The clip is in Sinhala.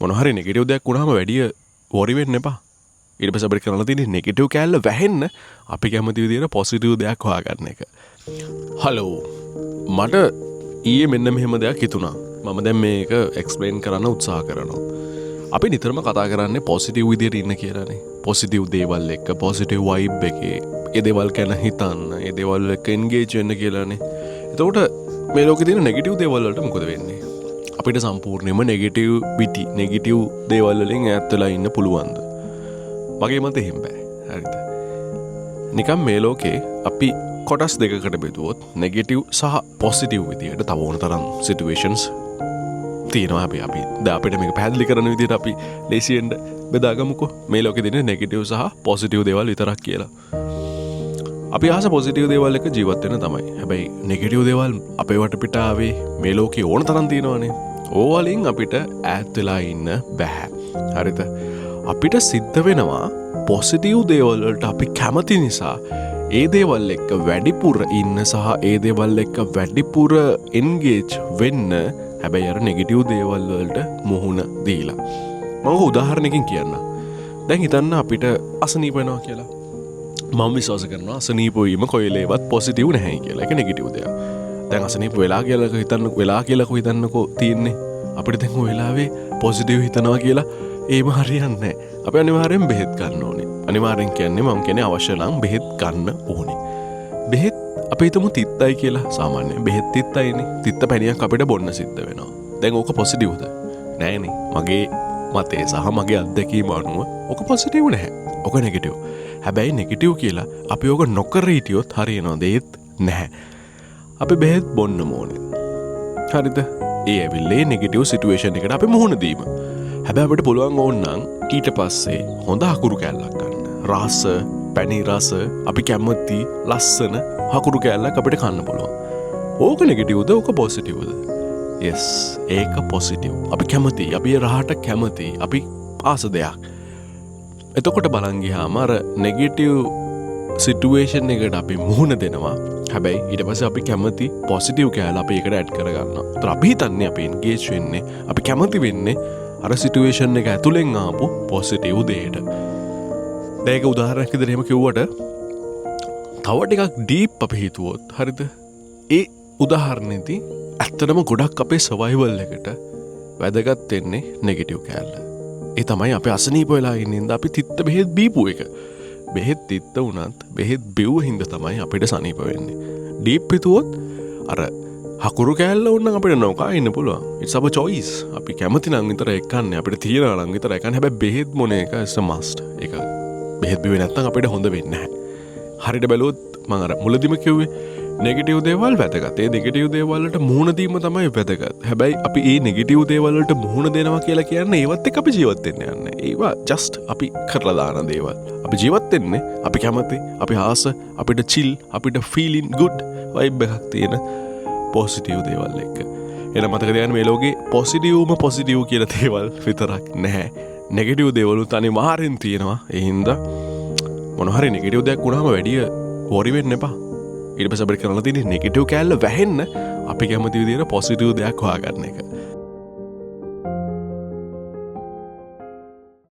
මොන හරි නෙගටිව් දෙයක් වුණාම වැඩිය වොරි වෙන්න එපා. ඊට පස්සේ අපිට කරන්න තියෙන්නේ නෙගටිව් කැල්ල වැහෙන්න අපි කැමති විදිහට පොසිටිව් දෙයක් හොයාගන්න එක. හලෝ මට ඊයේ මෙන්න මෙහෙම දෙයක් හිතුණා. මම දැන් මේක එක්ස්ප්ලেইন කරන්න උත්සාහ කරනවා. අපි නිතරම කතා කරන්නේ පොසිටිව් විදිහට ඉන්න කියලානේ. පොසිටිව් දේවල් එක්ක පොසිටිව් වයිබ් එකේ ඒ දේවල් ගැන හිතන්න, ඒ දේවල් එක්ක එන්ගේජ් වෙන්න කියලානේ. එතකොට මේ ලෝකේ තියෙන නෙගටිව් දේවල් වලට මොකද වෙන්නේ? අපිට සම්පූර්ණයෙන්ම නෙගටිව් දේවල් වලින් ඈත් වෙලා ඉන්න පුළුවන්ද? මගේ මත එහෙම බෑ. හරිද? නිකම් මේ ලෝකේ අපි කොටස් දෙකකට බෙදුවොත් නෙගටිව් සහ පොසිටිව් විදියට තව ඕන තරම් සිටුේෂන්ස් තියෙනවා. අපි දැන් අපිට මේක පැහැදිලි කරන විදියට අපි ලේසියෙන් බෙදාගමුකෝ. මේ ලෝකේ තියෙන නෙගටිව් සහ පොසිටිව් දේවල් විතරක් කියලා. අපි ආස පොසිටිව් දේවල් එක ජීවත් වෙන්න තමයි. හැබැයි නෙගටිව් දේවල් අපේ වටපිටාවේ මේ ලෝකේ ඕන තරම් තියෙනවානේ. ඕවලින් අපිට ඈත් වෙලා ඉන්න බෑ. හරිද? අපිට සිද්ධ වෙනවා පොසිටිව් දේවල් වලට අපි කැමති නිසා ඒ දේවල් එක්ක වැඩිපුර ඉන්න සහ ඒ දේවල් එක්ක වැඩිපුර එන්ගේජ් වෙන්න. හැබැයි අර නෙගටිව් දේවල් වලට මුහුණ දීලා. මම උදාහරණයකින් කියන්න. දැන් හිතන්න අපිට අසනීප වෙනවා කියලා. මම විශ්වාස කරනවා අසනීප වීම කොයිලේවත් පොසිටිව් නැහැ කියලා. ඒක නෙගටිව් දෙයක්. දැන් අසනීප වෙලා කියලා හිතන්නකෝ තියෙන්නේ. අපිට දැන් ඔය වෙලාවේ පොසිටිව් හිතනවා කියලා ඒම හරියන්නේ නැහැ. අපි අනිවාර්යෙන් බෙහෙත් ගන්න ඕනේ. අනිවාර්යෙන් කියන්නේ මම කියන්නේ අවශ්‍ය නම් බෙහෙත් ගන්න ඕනේ. බෙහෙත් අපි හිතමු තිත්තයි කියලා. සාමාන්‍යයෙන් බෙහෙත් තිත්තයිනේ. තිත්ත පැණියක් අපිට බොන්න සිද්ධ වෙනවා. දැන් ඕක පොසිටිව්ද? නෑනේ. මගේ මතේ සහ මගේ අත්දැකීම අනුව ඕක පොසිටිව් නැහැ. ඕක නෙගටිව්. හැබැයි නෙගටිව් කියලා අපි ඕක නොකර හිටියොත් හරියනවද? ඒත් නැහැ. අපි බෙහෙත් බොන්න ඕනේ. හරිද? ඒ ඇවිල්ලා නෙගටිව් සිටුේෂන් එකට අපි මුහුණ දීම. හැබැයි අපිට පුළුවන් ඕනනම් ඊට පස්සේ හොඳ හකුරු කෑල්ලක් ගන්න. රස, පැණි රස, අපි කැමති ලස්සන හකුරු කෑල්ලක් අපිට කන්න පුළුවන්. ඕක නෙගටිව්ද? ඕක පොසිටිව්ද? yes, ඒක පොසිටිව්. අපි කැමති, අපි රහට කැමති, අපි ආස දෙයක්. එතකොට බලන් ගියාම අර නෙගටිව් සිටුේෂන් එකට අපි මුහුණ දෙනවා. හැබැයි ඊට පස්සේ අපි කැමති පොසිටිව් කෑල්ල අපි ඒකට ඇඩ් කරගන්නවා. ඒතර අපි හිතන්නේ අපි එන්ගේජ් වෙන්නේ, අපි කැමති වෙන්නේ අර සිටුේෂන් එක ඇතුලෙන් ආපු පොසිටිව් දෙයට. දැන් ඒක උදාහරණයක් විදිහට එහෙම කිව්වට තව ටිකක් ඩීප් අපි හිතුවොත් හරිද? ඒ උදාහරණෙදී ඇත්තටම ගොඩක් අපේ සර්වයිවල් එකට වැදගත් වෙන්නේ නෙගටිව් කෑල්ල. ඒ තමයි අපි අසනීප වෙලා ඉන්න අපි තිත්ත බෙහෙත් බීපු එක. බෙහෙත් තිත්ත වුණත් බෙහෙත් බිව්ව හින්දා තමයි අපිට සනීප වෙන්නේ. ඩීප් හිතුවොත් අර හකුරු කෑල්ල උන්න අපිට නොකා ඉන්න පුළුවන්. it's our choice. අපි කැමති නම් විතරයි කන්නේ. අපිට තියනවා නම් විතරයි කන්නේ. හැබැයි බෙහෙත් මොන එක is a must. ඒක බෙහෙත් බිව්වේ නැත්නම් අපිට හොඳ වෙන්නේ නැහැ. හරියට බැලුවොත් මම අර මුලදිම කිව්වේ නෙගටිව් දේවල් වැදගත්. ඒ නෙගටිව් දේවල් වලට මුහුණ දීම තමයි වැදගත්. හැබැයි අපි මේ නෙගටිව් දේවල් වලට මුහුණ දෙනවා කියලා කියන්නේ ඒවත් එක්ක අපි ජීවත් වෙන්න යන්නේ. ඒවා just අපි කරලා දාන දේවල්. අපි ජීවත් වෙන්නේ අපි කැමති, අපි ආස, අපිට chill, අපිට feeling good vibe එකක් තියෙන පොසිටිව් දේවල් එක්ක. එන මතක තියාගන්න මේ ලෝකේ පොසිටිව් කියලා දේවල් විතරක් නැහැ. නෙගටිව් දේවලුත් අනිවාර්යෙන් තියෙනවා. ඒ හින්දා මොන හරි නෙගටිව් දෙයක් වුණාම වැඩිය වොරි වෙන්න එපා. ඊට පස්සේ අපිට කරන්න තියෙන්නේ නෙගටිව් කැල්ල වැහෙන්න අපි කැමති විදිහට පොසිටිව් දෙයක් හොයාගන්න එක.